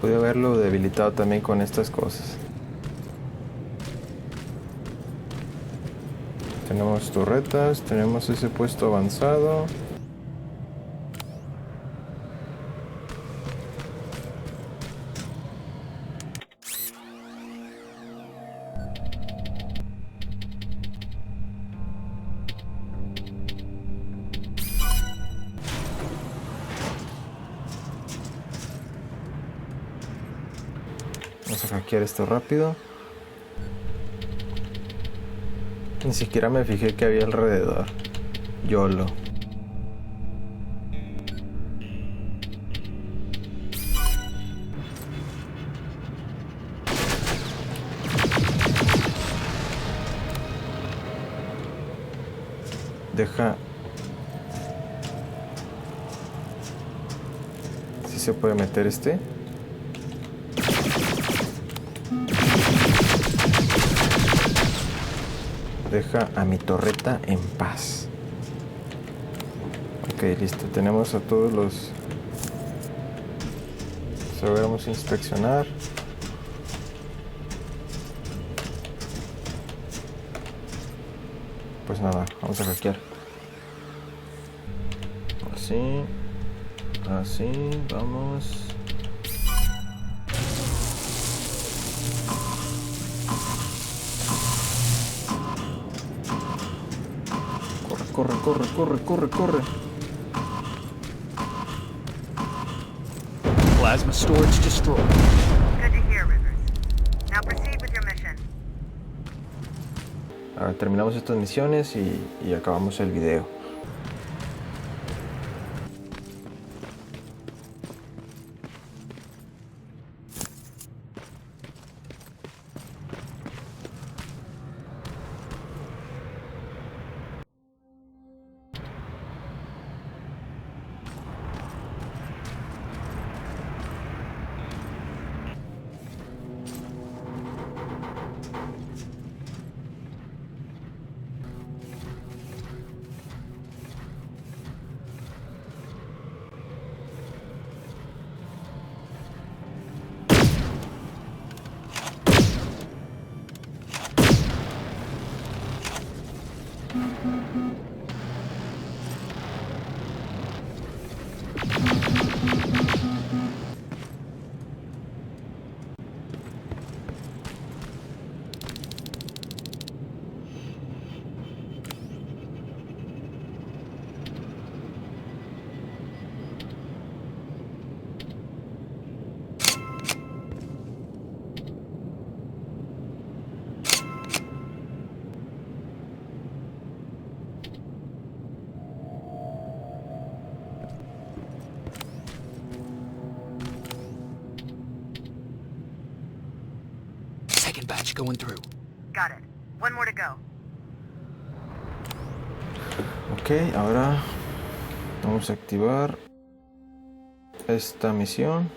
Pude haberlo debilitado también con estas cosas. Tenemos torretas, tenemos ese puesto avanzado. Vamos a hackear esto rápido. Ni siquiera me fijé que había alrededor. YOLO. Deja. ¿Sí se puede meter este? Deja a mi torreta en paz. Ok, listo. Tenemos a todos los... Vamos a inspeccionar. Pues nada, vamos a hackear. Así. Así, vamos. Corre, corre, corre, corre, corre. Plasma storage destroyed. Good to hear, Rivers. Now proceed with your mission. Ahora terminamos estas misiones y acabamos el video. Second batch going through. Got it. One more to go. Ok, ahora vamos a activar esta misión.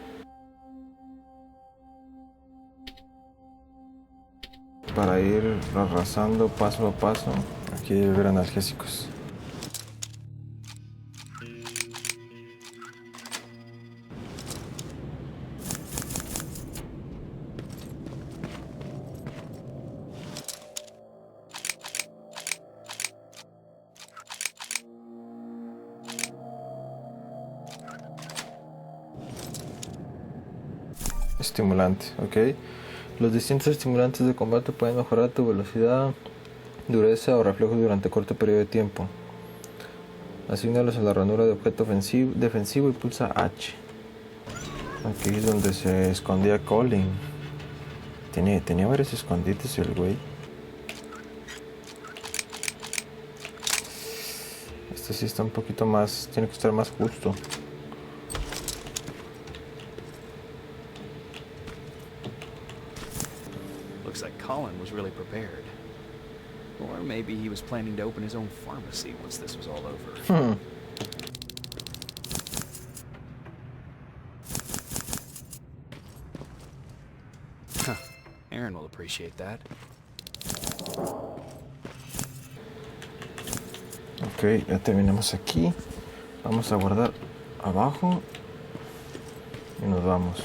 Para ir arrasando paso a paso. Aquí debe haber analgésicos. Estimulante, ok. Los distintos estimulantes de combate pueden mejorar tu velocidad, dureza o reflejos durante corto periodo de tiempo. Asígnalos a la ranura de objeto defensivo y pulsa H. Aquí es donde se escondía Colin. Tenía varios escondites el güey. Este sí está un poquito más... Tiene que estar más justo. Looks like Colin was really prepared. Or maybe he was planning to open his own pharmacy once this was all over. Huh. Aaron will appreciate that. Ok, ya terminamos aquí. Vamos a guardar abajo y nos vamos.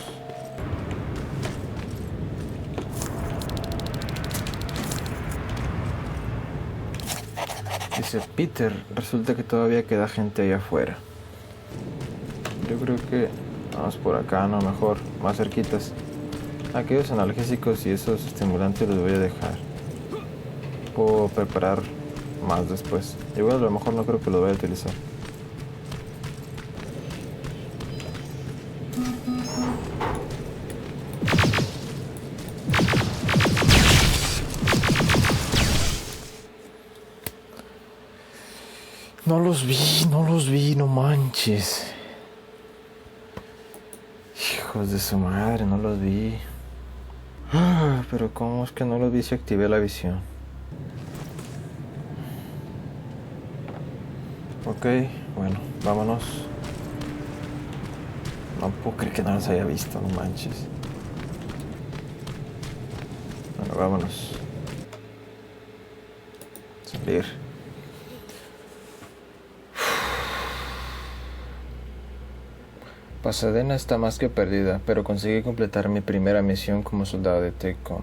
dice Peter, resulta que todavía queda gente ahí afuera. Yo creo que vamos por acá, no, mejor, más cerquitas. Aquellos analgésicos y esos estimulantes los voy a dejar. Puedo preparar más después. Igual a lo mejor no creo que los vaya a utilizar. No los vi, no manches. Hijos de su madre, no los vi. Pero ¿cómo es que no los vi si activé la visión? Ok, bueno, vámonos. No puedo creer que no los haya visto, no manches. Bueno, vámonos. Salir. Pasadena está más que perdida, pero conseguí completar mi primera misión como soldado de TACOM.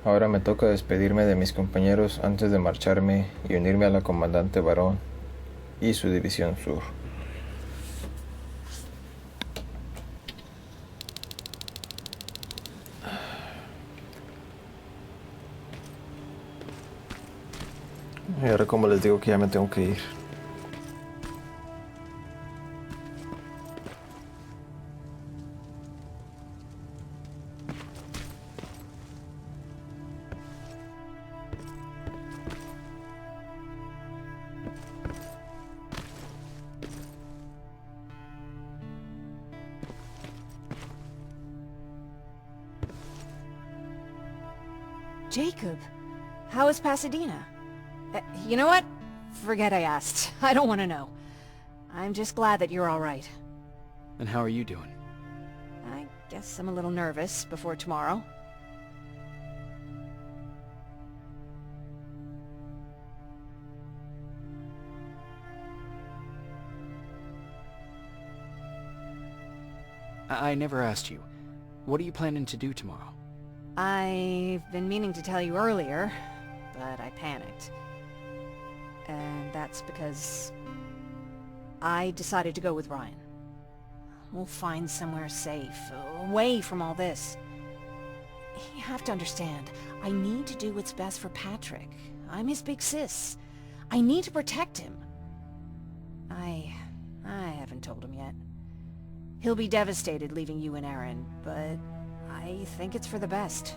Ahora me toca despedirme de mis compañeros antes de marcharme y unirme a la comandante Barón y su división sur. Y ahora como les digo que ya me tengo que ir. Jacob, how is Pasadena? You know what? Forget I asked. I don't want to know. I'm just glad that you're all right. And how are you doing? I guess I'm a little nervous before tomorrow. I never asked you. What are you planning to do tomorrow? I've been meaning to tell you earlier, but I panicked. And that's because I decided to go with Ryan. We'll find somewhere safe, away from all this. You have to understand, I need to do what's best for Patrick. I'm his big sis. I need to protect him. I haven't told him yet. He'll be devastated leaving you and Aaron, but I think it's for the best.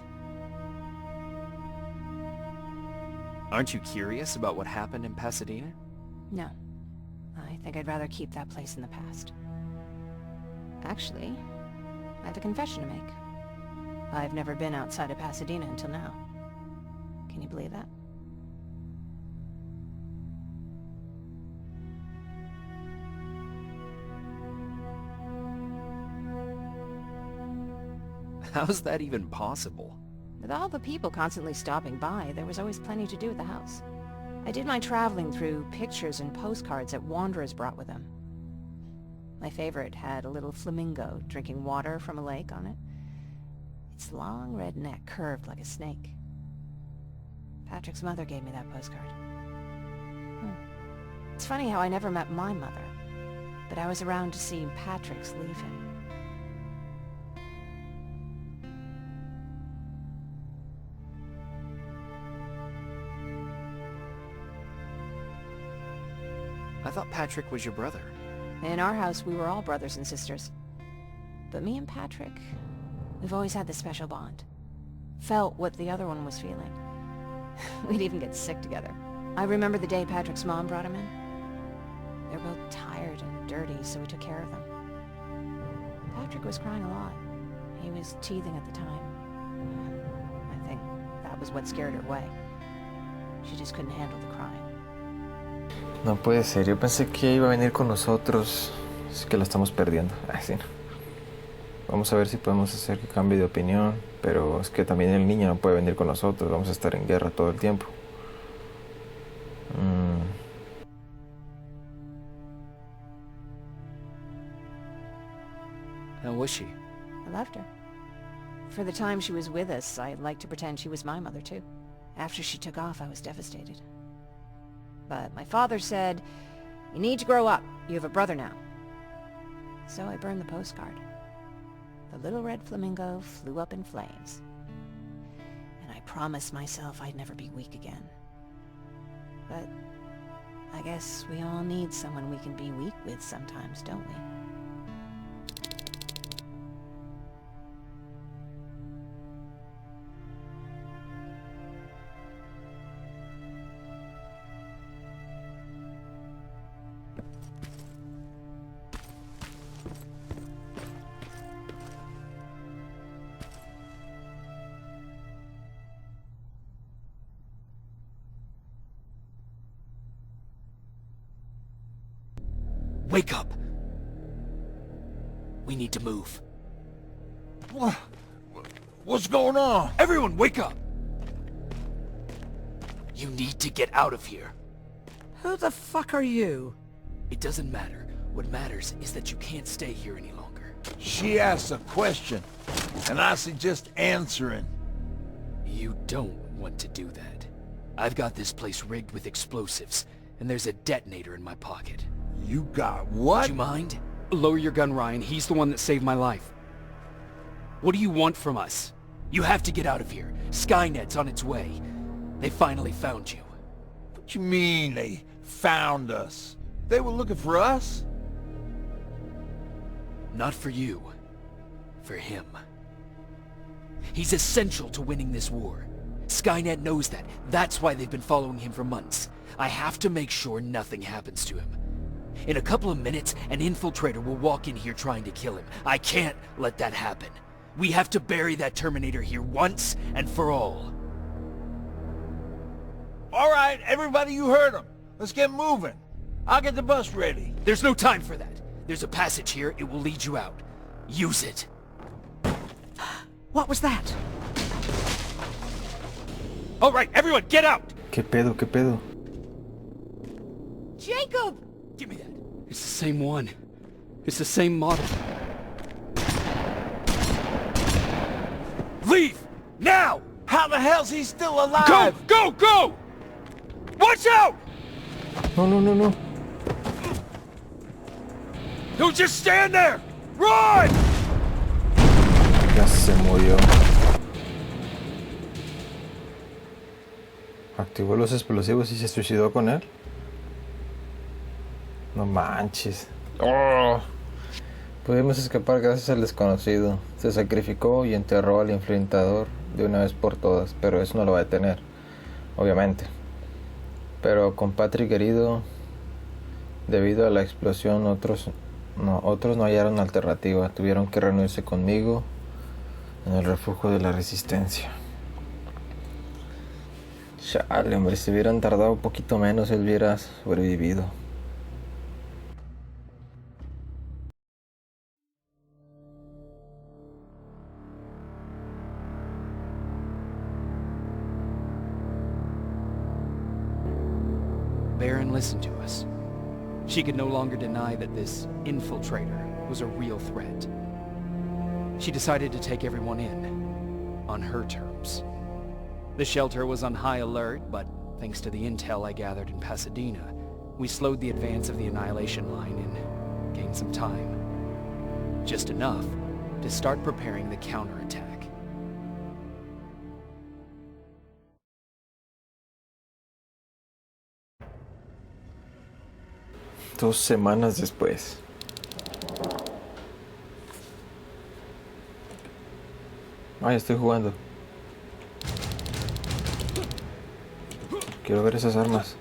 Aren't you curious about what happened in Pasadena? No. I think I'd rather keep that place in the past. Actually, I have a confession to make. I've never been outside of Pasadena until now. Can you believe that? How's that even possible? With all the people constantly stopping by, there was always plenty to do at the house. I did my traveling through pictures and postcards that wanderers brought with them. My favorite had a little flamingo drinking water from a lake on it. Its long red neck curved like a snake. Patrick's mother gave me that postcard. It's funny how I never met my mother, but I was around to see Patrick's leave him. I thought Patrick was your brother. In our house, we were all brothers and sisters. But me and Patrick, we've always had this special bond. Felt what the other one was feeling. We'd even get sick together. I remember the day Patrick's mom brought him in. They were both tired and dirty, so we took care of them. Patrick was crying a lot. He was teething at the time. I think that was what scared her away. She just couldn't handle the crying. No puede ser, yo pensé que iba a venir con nosotros. Así que la estamos perdiendo. Ay, sí, no. Vamos a ver si podemos hacer que cambie de opinión. Pero es que también el niño no puede venir con nosotros. Vamos a estar en guerra todo el tiempo. How was she? I loved her. For the time she was with us, I liked to pretend she was my mother too. After she took off, I was devastated. But my father said, "You need to grow up. You have a brother now." So I burned the postcard. The little red flamingo flew up in flames. And I promised myself I'd never be weak again. But I guess we all need someone we can be weak with sometimes, don't we? Wake up! We need to move. What's going on? Everyone, wake up! You need to get out of here. Who the fuck are you? It doesn't matter. What matters is that you can't stay here any longer. She asks a question, and I suggest answering. You don't want to do that. I've got this place rigged with explosives, and there's a detonator in my pocket. You got what? Do you mind? Lower your gun, Ryan. He's the one that saved my life. What do you want from us? You have to get out of here. Skynet's on its way. They finally found you. What you mean they found us? They were looking for us? Not for you. For him. He's essential to winning this war. Skynet knows that. That's why they've been following him for months. I have to make sure nothing happens to him. In a couple of minutes, an infiltrator will walk in here trying to kill him. I can't let that happen. We have to bury that Terminator here once and for all. All right, everybody, you heard him. Let's get moving. I'll get the bus ready. There's no time for that. There's a passage here. It will lead you out. Use it. What was that? All right, everyone, get out! ¿Qué pedo? ¿Qué pedo? Jacob! Give me that. It's the same one. It's the same model. Leave! Now! How the hell's he still alive? Go! Go! Watch out! No. Don't just stand there! Run! Ya se murió. Activó los explosivos y se suicidó con él. No manches. Oh. Pudimos escapar gracias al desconocido. Se sacrificó y enterró al enfrentador de una vez por todas, pero eso no lo va a detener, obviamente. Pero con Patrick herido, debido a la explosión, otros no hallaron alternativa. Tuvieron que reunirse conmigo en el refugio de la resistencia. Chale, hombre, si hubieran tardado un poquito menos, él hubiera sobrevivido. Baron listened to us. She could no longer deny that this infiltrator was a real threat. She decided to take everyone in, on her terms. The shelter was on high alert, but thanks to the intel I gathered in Pasadena, we slowed the advance of the Annihilation Line and gained some time. Just enough to start preparing the counterattack. 2 semanas después. Ay, estoy jugando. Quiero ver esas armas.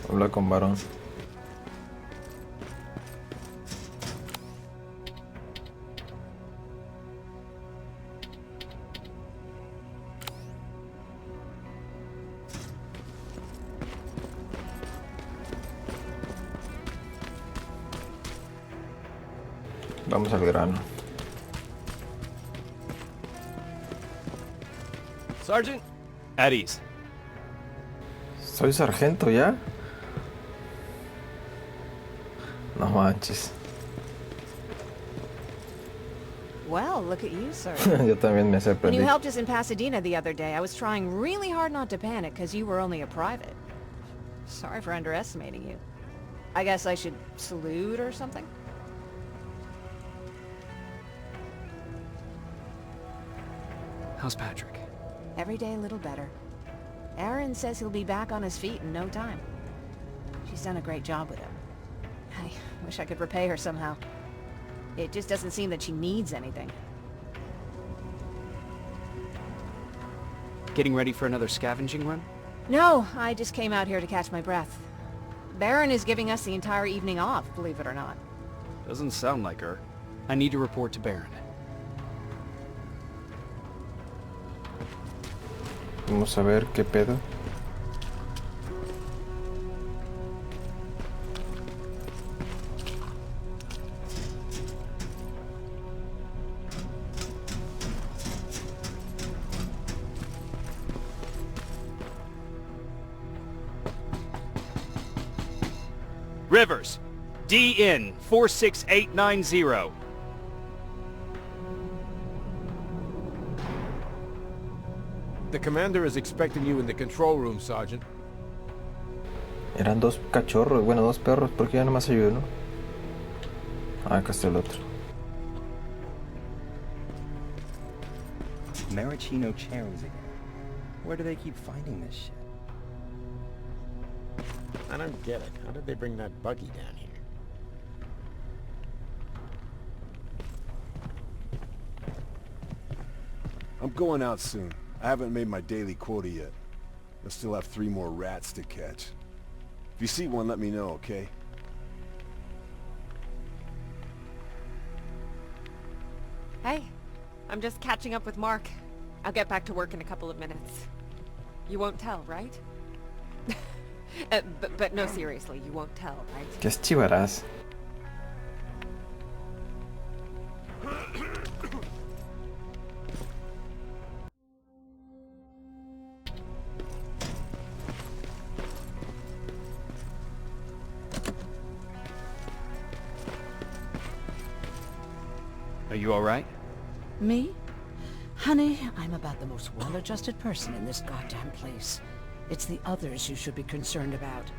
Habla con varón. Vamos al grano. Sergeant? At ease. ¿Soy sargento ya? No manches. Well, look at you, sir. Yo también me When you sorprendí. helped us in Pasadena the other day, I was trying really hard not to panic because you were only a private. Sorry for underestimating you. I guess I should salute or something? How's Patrick? Every day a little better. Aaron says he'll be back on his feet in no time. She's done a great job with him. I wish I could repay her somehow. It just doesn't seem that she needs anything. Getting ready for another scavenging run? No, I just came out here to catch my breath. Baron is giving us the entire evening off, believe it or not. Doesn't sound like her. I need to report to Baron. Vamos a ver qué pedo. Rivers, DN 46890. The commander is expecting you in the control room, Sergeant. Eran dos cachorros, bueno, dos perros, porque ya nomás hay uno. Ah, acá está el otro. Maraschino cherries again. Where do they keep finding this shit? I don't get it. How did they bring that buggy down here? I'm going out soon. I haven't made my daily quota yet. I still have 3 more rats to catch. If you see one, let me know, okay? Hey, I'm just catching up with Mark. I'll get back to work in a couple of minutes. You won't tell, right? But no, seriously, you won't tell, right? ¿Qué chivarás? Are you alright? Me? Honey, I'm about the most well-adjusted person in this goddamn place. It's the others you should be concerned about.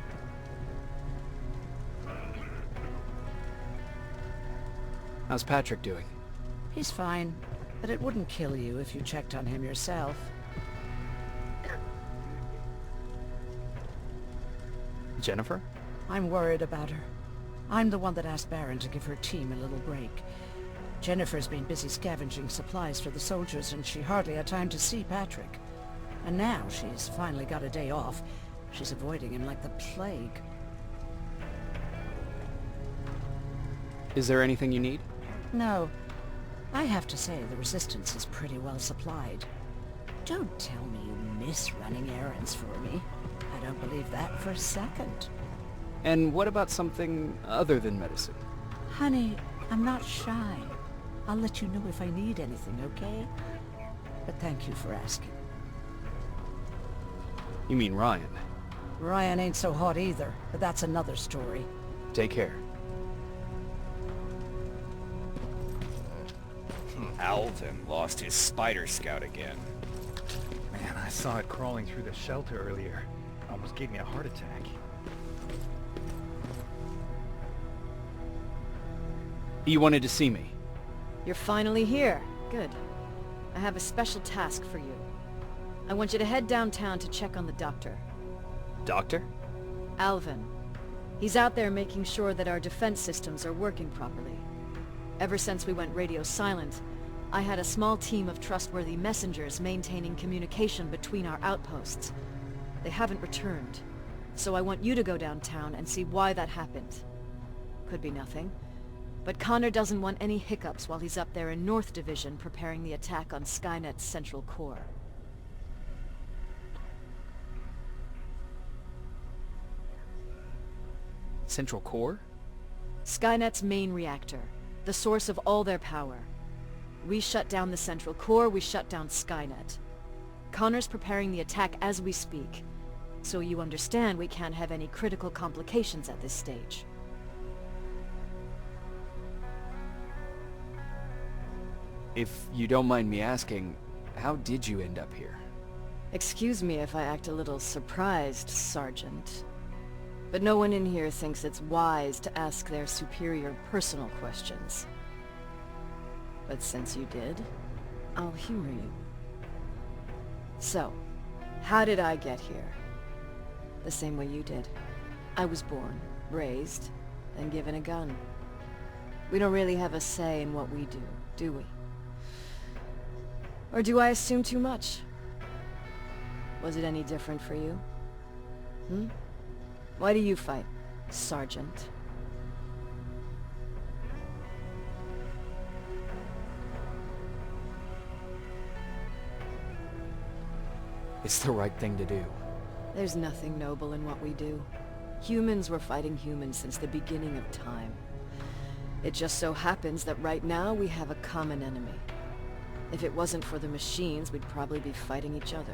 How's Patrick doing? He's fine, but it wouldn't kill you if you checked on him yourself. Jennifer? I'm worried about her. I'm the one that asked Baron to give her team a little break. Jennifer's been busy scavenging supplies for the soldiers, and she hardly had time to see Patrick. And now she's finally got a day off. She's avoiding him like the plague. Is there anything you need? No. I have to say the Resistance is pretty well supplied. Don't tell me you miss running errands for me. I don't believe that for a second. And what about something other than medicine? Honey, I'm not shy. I'll let you know if I need anything, okay? But thank you for asking. You mean Ryan? Ryan ain't so hot either, but that's another story. Take care. Alvin lost his spider scout again. Man, I saw it crawling through the shelter earlier. Almost gave me a heart attack. You wanted to see me? You're finally here. Good. I have a special task for you. I want you to head downtown to check on the doctor. Doctor? Alvin. He's out there making sure that our defense systems are working properly. Ever since we went radio silent, I had a small team of trustworthy messengers maintaining communication between our outposts. They haven't returned, so I want you to go downtown and see why that happened. Could be nothing, but Connor doesn't want any hiccups while he's up there in North Division preparing the attack on Skynet's central core. Central core? Skynet's main reactor, the source of all their power. We shut down the central core, we shut down Skynet. Connor's preparing the attack as we speak, so you understand we can't have any critical complications at this stage. If you don't mind me asking, how did you end up here? Excuse me if I act a little surprised, Sergeant. But no one in here thinks it's wise to ask their superior personal questions. But since you did, I'll humor you. So, how did I get here? The same way you did. I was born, raised, and given a gun. We don't really have a say in what we do we? Or do I assume too much? Was it any different for you? Why do you fight, Sergeant? It's the right thing to do. There's nothing noble in what we do. Humans were fighting humans since the beginning of time. It just so happens that right now we have a common enemy. If it wasn't for the machines, we'd probably be fighting each other.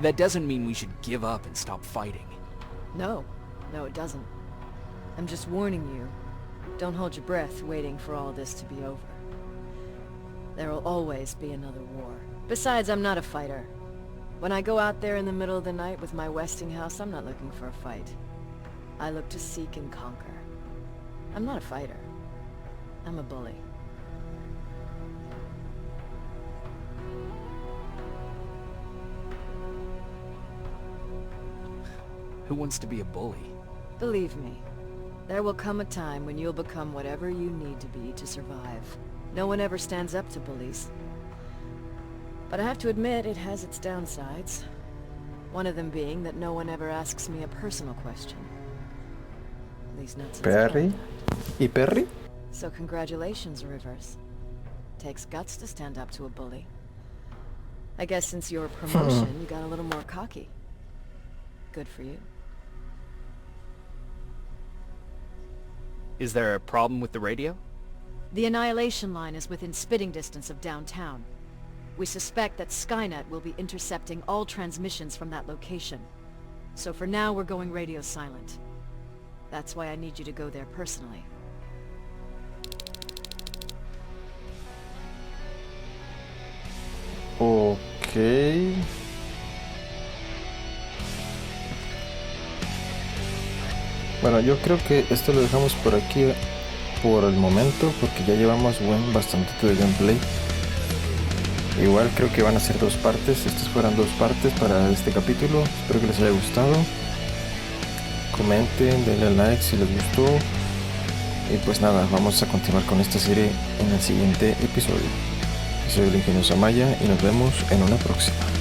That doesn't mean we should give up and stop fighting. No, it doesn't. I'm just warning you. Don't hold your breath waiting for all this to be over. There will always be another war. Besides, I'm not a fighter. When I go out there in the middle of the night with my Westinghouse, I'm not looking for a fight. I look to seek and conquer. I'm not a fighter. I'm a bully. Who wants to be a bully? Believe me, there will come a time when you'll become whatever you need to be to survive. No one ever stands up to bullies. But I have to admit, it has its downsides. One of them being that no one ever asks me a personal question. At least not since Perry? ¿Y Perry? So congratulations, Rivers. Takes guts to stand up to a bully. I guess since your promotion, you got a little more cocky. Good for you. Is there a problem with the radio? The Annihilation Line is within spitting distance of downtown. We suspect that Skynet will be intercepting all transmissions from that location. So for now, we're going radio silent. That's why I need you to go there personally. Ok. Bueno, yo creo que esto lo dejamos por aquí por el momento, porque ya llevamos bastante de gameplay. Igual creo que van a ser 2 partes. Estas fueron 2 partes para este capítulo. Espero que les haya gustado. Comenten, denle like si les gustó. Y pues nada, vamos a continuar con esta serie en el siguiente episodio. Soy el ElingeniosoAmaya y nos vemos en una próxima.